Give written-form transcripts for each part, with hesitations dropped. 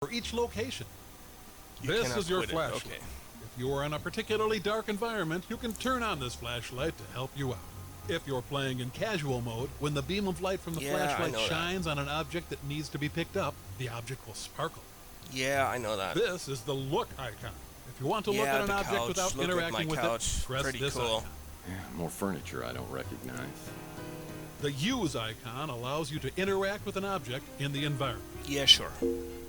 for each location. You This cannot is your quit it. flashlight. Okay. If you are in a particularly dark environment, you can turn on this flashlight to help you out. If you're playing in casual mode, when the beam of light from the Yeah, I flashlight know that. shines on an object that needs to be picked up, the object will sparkle. Yeah, I know that. This is the look icon. If you want to look Yeah, at an the object couch. without Look at interacting my with couch. it, press Pretty this cool. icon. Yeah, more furniture I don't recognize. The use icon allows you to interact with an object in the environment. Yeah, sure.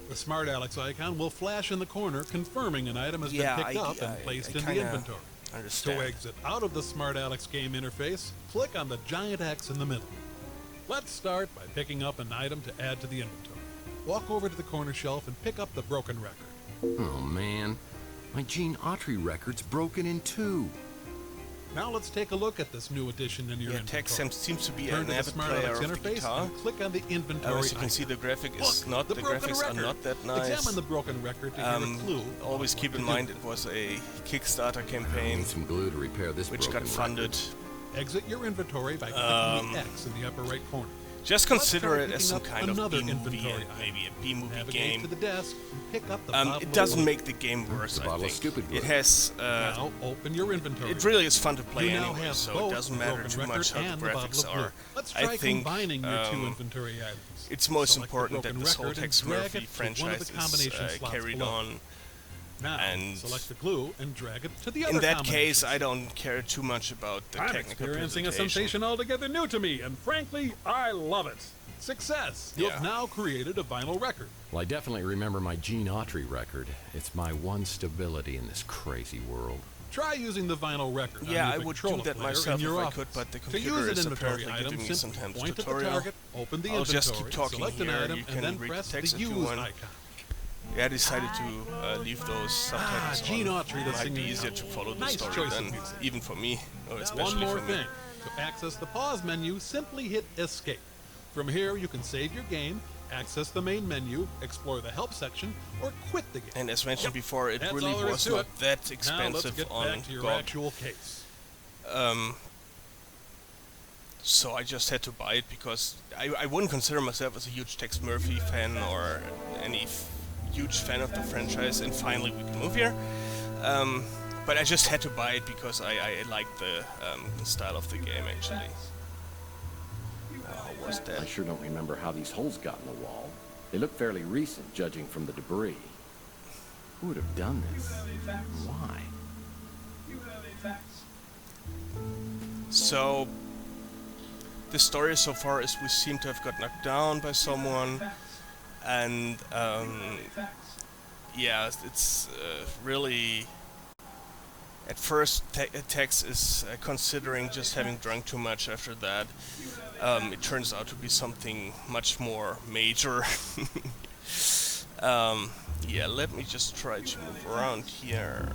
The Smart Alex icon will flash in the corner, confirming an item has Yeah, been picked I- up and I- placed I in the kinda inventory. understand. To exit out of the Smart Alex game interface, click on the giant X in the middle. Let's start by picking up an item to add to the inventory. Walk over to the corner shelf and pick up the broken record. Oh, man. My Gene Autry record's broken in two. Now let's take a look at this new addition in your Yeah, inventory. Tex seems to be Turn an to the avid Smart player Alex of the interface guitar. and click on the inventory As you can icon. see, the graphic is Look, not. the The broken graphics record. are not that nice. Examine the broken record to hear a clue. Always about keep what in to mind do. it was a Kickstarter I campaign need some glue to repair this which broken got funded. record. Exit your inventory by clicking the X in the upper right corner. Just consider try it as some picking up kind of another B-movie, inventory item. maybe a B-movie Navigate game. to the desk and pick up the bottle It of doesn't glue. make the game worse, a I bottle of think. stupid glue. It has. Now open your inventory. It really is fun to play You now anyway, have so both it doesn't the matter broken too record much how and the the bottle graphics of glue. are. Let's I try think combining your two inventory items. it's most Select the important that broken this whole record and Tex drag Murphy it to one of franchise the combination is slots carried below. on. Now, and select the glue and drag it to the other In that case, combinations. I don't care too much about the I'm technical experiencing a presentation. sensation altogether new to me, and frankly, I love it. Success! Yeah. You've now created a vinyl record. Well, I definitely remember my Gene Autry record. It's my one stability in this crazy world. Try using the vinyl record Yeah, on I your would do Victrola that player myself in your if I office. could, but the To computer use is an inventory apparently item, giving me simply sometimes point at the tutorial. target, open the I'll inventory, just keep talking select an here. item, You and can then read press the text the if you use want. icon. Yeah, I decided to leave those subtitles Gene on. Autry, the Might be singer. easier to follow the Nice story choice of than music. even for me, or One especially more for me. thing. To access the pause menu, simply hit Escape. From here, you can save your game, access the main menu, explore the help section, or quit the game. And as mentioned before, it That's really all there is was to not it. that Now let's expensive get on back to your GOG. actual case. So I just had to buy it because I wouldn't consider myself as a huge Tex Murphy fan or any huge fan of the franchise, and finally we can move here. But I just had to buy it because I liked the style of the game, actually. How was I that? sure don't remember how these holes got in the wall. They look fairly recent, judging from the debris. Who would have done this? Why? So, the story so far is we seem to have got knocked down by someone, and yeah, it's really. At first, Tex is considering just having drunk too much. After that, it turns out to be something much more major. Yeah, let me just try to move around here.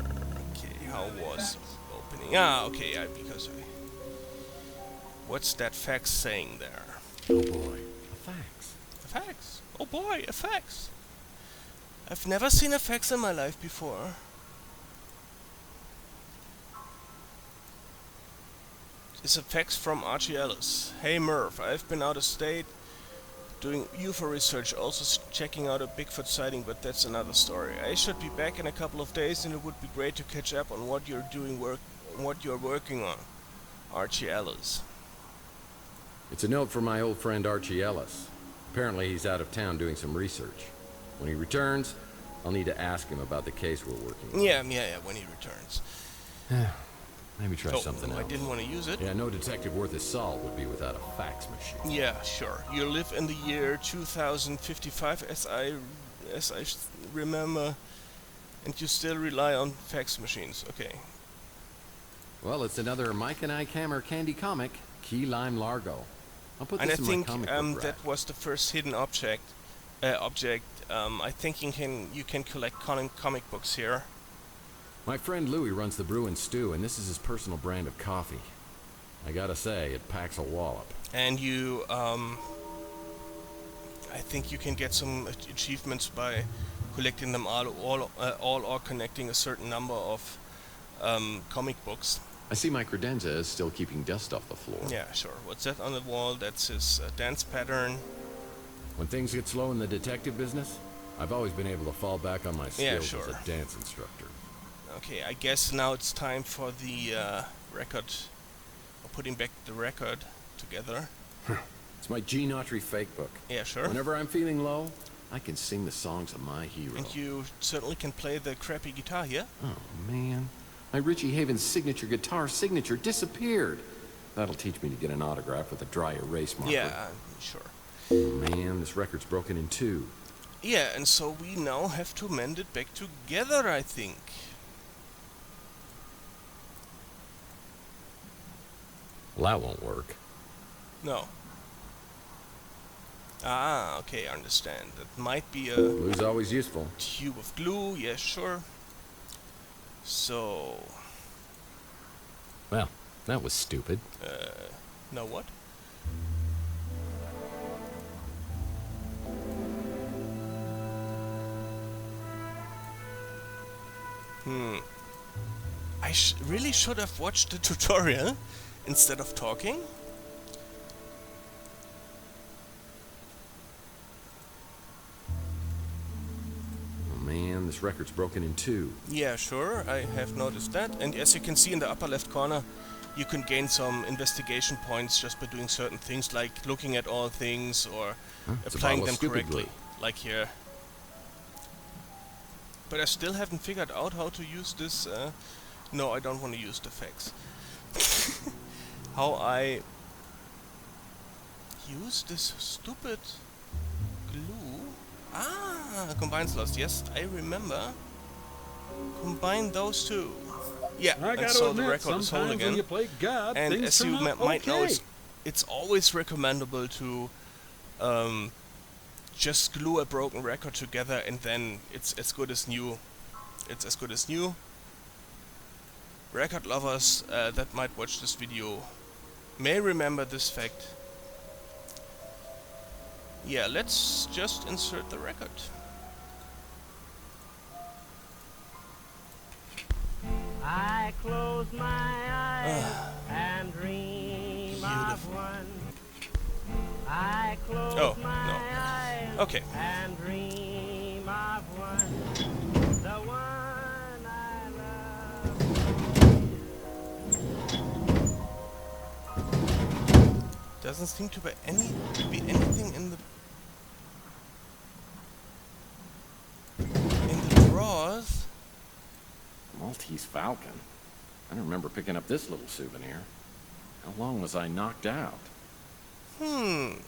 Okay, how was opening? Ah, okay, yeah, because what's that fax saying there? Oh boy, a fax. A fax? Oh boy, a fax. I've never seen a fax in my life before. It's a fax from Archie Ellis. Hey Murph, I've been out of state doing UFO research, also checking out a Bigfoot sighting, but that's another story. I should be back in a couple of days, and it would be great to catch up on what you're working on. Archie Ellis. It's a note from my old friend Archie Ellis. Apparently he's out of town doing some research. When he returns, I'll need to ask him about the case we're working on. Yeah, when he returns. Maybe try something no, else. I didn't want to use it. Yeah, no detective worth his salt would be without a fax machine. Yeah, sure. You live in the year 2055, as I remember, and you still rely on fax machines. Okay. Well, it's another Mike and I Hammer candy comic, Key Lime Largo. I'll put And I this in think my comic book rack. that was the first hidden object. I think you can collect comic books here. My friend Louie runs the Brew and Stew, and this is his personal brand of coffee. I gotta say, it packs a wallop. And you, I think you can get some achievements by collecting them all or connecting a certain number of comic books. I see my credenza is still keeping dust off the floor. Yeah, sure. What's that on the wall? That's his dance pattern. When things get slow in the detective business, I've always been able to fall back on my skills sure. as a dance instructor. Okay, I guess now it's time for the record, or putting back the record together. It's my Gene Autry fake book. Yeah, sure. Whenever I'm feeling low, I can sing the songs of my hero. And you certainly can play the crappy guitar here. Oh, man. My Richie Havens signature guitar signature disappeared. That'll teach me to get an autograph with a dry erase marker. Yeah, sure. Oh, man, this record's broken in two. Yeah, and so we now have to mend it back together, I think. Well, that won't work. No. Ah, okay, I understand. That might be a Glue's always useful. tube of glue, yeah, sure. So... Well, that was stupid. now what? I really should have watched the tutorial instead of talking. Oh, man, this record's broken in two. Yeah, sure, I have noticed that. And as you can see in the upper left corner, you can gain some investigation points just by doing certain things, like looking at all things or It's a applying bottle them of stupid correctly, glue. like here. But I still haven't figured out how to use this. No, I don't want to use the fax. How I use this stupid glue. Ah, combine slots. Yes, I remember. Combine those two. Yeah, I and gotta so admit, the record is whole sometimes when again. you play God, And things as you turn out might know, okay. it's always recommendable to just glue a broken record together, and then it's as good as new. It's as good as new. Record lovers that might watch this video may remember this fact. Yeah, let's just insert the record. I close my eyes and dream of Beautiful. one. I close Oh, my no. eyes Okay. and dream of one. The one I love. Doesn't seem to be anything in the drawers. Maltese Falcon. I don't remember picking up this little souvenir. How long was I knocked out? Looks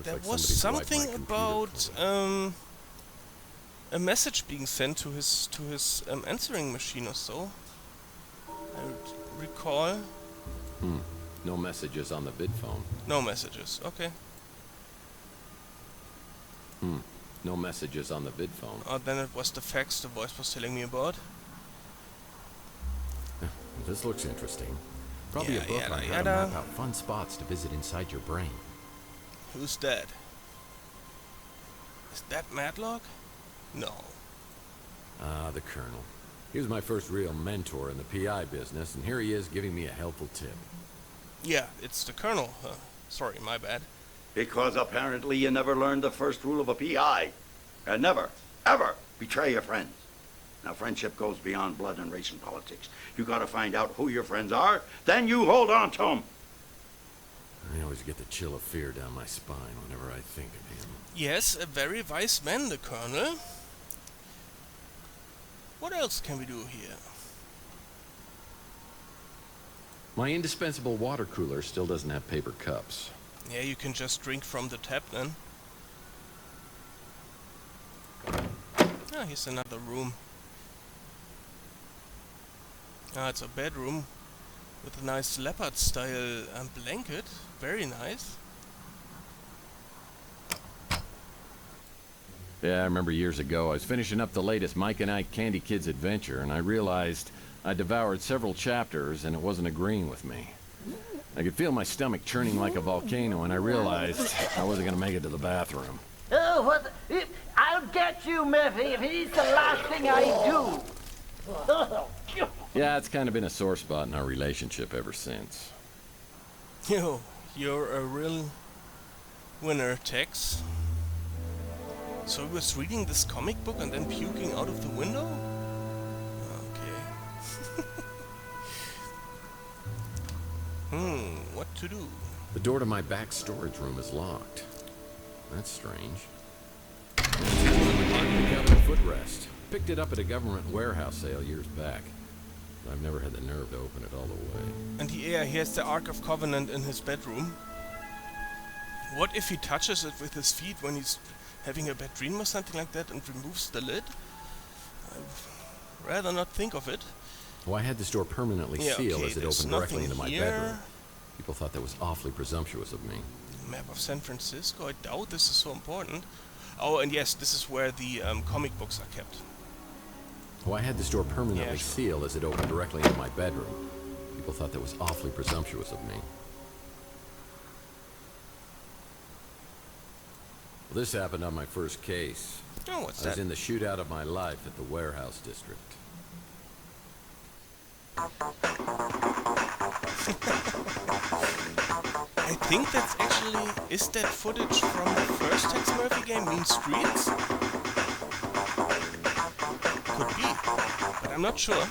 there like was somebody's wiped my something computer about for me. a message being sent to his answering machine or so. I would recall. No messages on the vid phone. No messages. Okay. No messages on the vid phone. Oh, then it was the fax the voice was telling me about. This looks interesting. Probably Yeah, a book yada, on how to yada. map out fun spots to visit inside your brain. Who's that? Is that Matlock? No. Ah, the Colonel. He was my first real mentor in the PI business, and here he is giving me a helpful tip. Yeah, it's the Colonel. Sorry, my bad. Because apparently you never learned the first rule of a PI. And never, ever betray your friends. Now, friendship goes beyond blood and race and politics. You gotta find out who your friends are, then you hold on to them. I always get the chill of fear down my spine whenever I think of him. Yes, a very wise man, the Colonel. What else can we do here? My indispensable water cooler still doesn't have paper cups. Yeah, you can just drink from the tap then. Ah, here's another room. Ah, it's a bedroom with a nice leopard-style blanket. Very nice. Yeah, I remember years ago, I was finishing up the latest Mike and Ike Candy Kids adventure, and I realized I devoured several chapters and it wasn't agreeing with me. I could feel my stomach churning like a volcano, and I realized I wasn't going to make it to the bathroom. Oh, what? I'll get you, Murphy, if it is the last thing I do. Yeah, it's kind of been a sore spot in our relationship ever since. Yo, you're a real winner, Tex. So he was reading this comic book and then puking out of the window? Okay. What to do? The door to my back storage room is locked. That's strange. The cabinet footrest. Picked it up at a government warehouse sale years back. I've never had the nerve to open it all the way. And he has the Ark of Covenant in his bedroom. What if he touches it with his feet when he's having a bad dream or something like that and removes the lid? I'd rather not think of it. Well, I had this door permanently sealed okay, as it there's opened directly nothing into my here. bedroom. People thought that was awfully presumptuous of me. Map of San Francisco? I doubt this is so important. Oh, and yes, this is where the comic books are kept. Well, I had this door permanently Yeah, sure. sealed as it opened directly into my bedroom. People thought that was awfully presumptuous of me. Well, this happened on my first case. Oh, what's I was that? in the shootout of my life at the warehouse district. I think that's actually... Is that footage from the first Tex Murphy game, Mean Streets? Could be, but I'm not sure.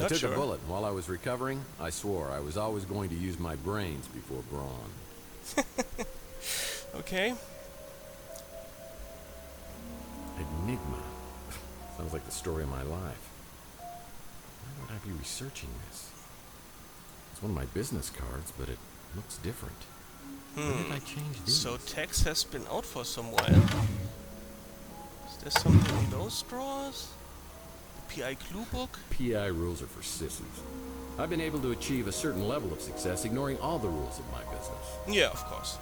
I took a bullet, and while I was recovering, I swore I was always going to use my brains before brawn. Okay. Enigma. Sounds like the story of my life. Why would I be researching this? It's one of my business cards, but it looks different. When did I change these? So Tex has been out for some while. Is there something in those drawers? The PI clue book? PI rules are for sissies. I've been able to achieve a certain level of success ignoring all the rules of my business. Yeah, of course.